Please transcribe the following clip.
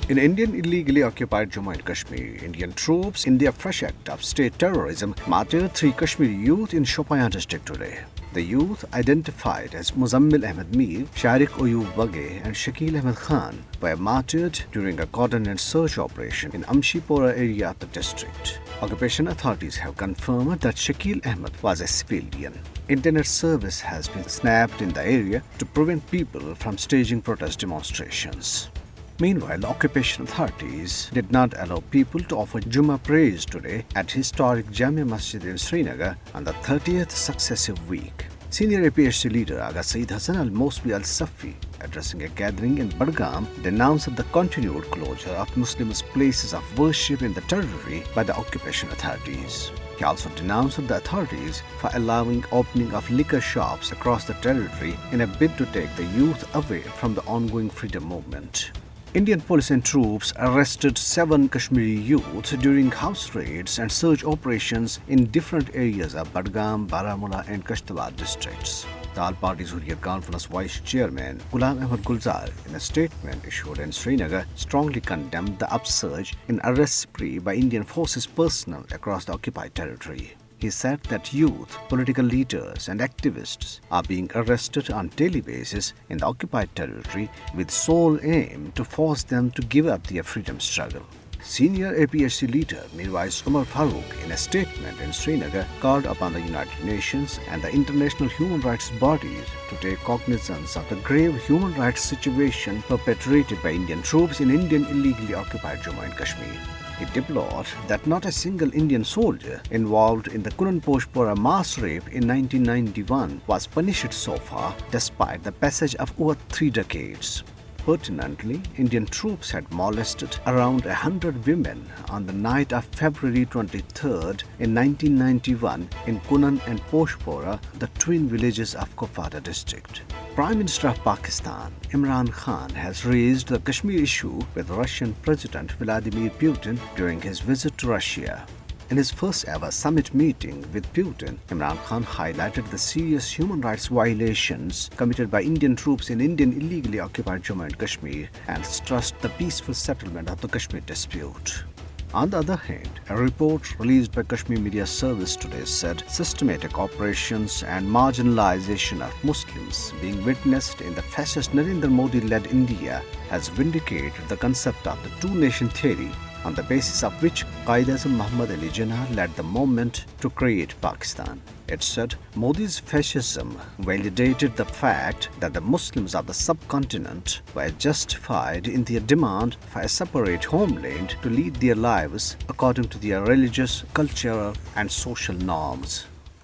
In Indian illegally occupied Jammu and Kashmir, Indian troops in their fresh act of state terrorism martyred 3 Kashmiri youth in Shopian district today. The youth, identified as Muzammil Ahmed Mir, Sharik Oyub Baghe and Shakil Ahmed Khan, were martyred during a coordinated search operation in Amshipora area of the district. Occupation authorities have confirmed that Shakil Ahmed was a civilian. Internet service has been snapped in the area to prevent people from staging protest demonstrations. Meanwhile, occupation authorities did not allow people to offer Jummah prayers today at historic Jammu Masjid in Srinagar on the 30th successive week. Senior APHC leader Aga Saeed Hassan al-Mosbi al-Safi, addressing a gathering in Budgam, denounced the continued closure of Muslims' places of worship in the territory by the occupation authorities. He also denounced the authorities for allowing opening of liquor shops across the territory in a bid to take the youth away from the ongoing freedom movement. Indian police and troops arrested 7 Kashmiri youths during house raids and search operations in different areas of Budgam, Baramulla and Kashtawar districts. The All Parties Hurriyat Conference Vice Chairman Ghulam Ahmad Gulzar, in a statement issued in Srinagar, strongly condemned the upsurge in arrest spree by Indian forces personnel across the occupied territory. He said that youth, political leaders and activists are being arrested on daily basis in the occupied territory with sole aim to force them to give up their freedom struggle. Senior APHC leader Mirwais Umar Farooq, in a statement in Srinagar, called upon the United Nations and the international human rights bodies to take cognizance of the grave human rights situation perpetrated by Indian troops in Indian illegally occupied Jammu and Kashmir. He deplored that not a single Indian soldier involved in the Kununposhpora mass rape in 1991 was punished so far, despite the passage of over 3 decades. Pertinently, Indian troops had molested around 100 women on the night of February 23rd in 1991 in Kunan and Poshpora, the twin villages of Kupwara district. Prime Minister of Pakistan, Imran Khan, has raised the Kashmir issue with Russian President Vladimir Putin during his visit to Russia. In his first ever summit meeting with Putin, Imran Khan highlighted the serious human rights violations committed by Indian troops in Indian illegally occupied Jammu and Kashmir and stressed the peaceful settlement of the Kashmir dispute. On the other hand, a report released by Kashmir Media Service today said systematic operations and marginalization of Muslims being witnessed in the fascist Narendra Modi-led India has vindicated the concept of the two-nation theory, on the basis of which Qaid-e-Azam Muhammad Ali Jinnah led the movement to create Pakistan. It said Modi's fascism validated the fact that the Muslims of the subcontinent were justified in their demand for a separate homeland to lead their lives according to their religious, cultural and social norms.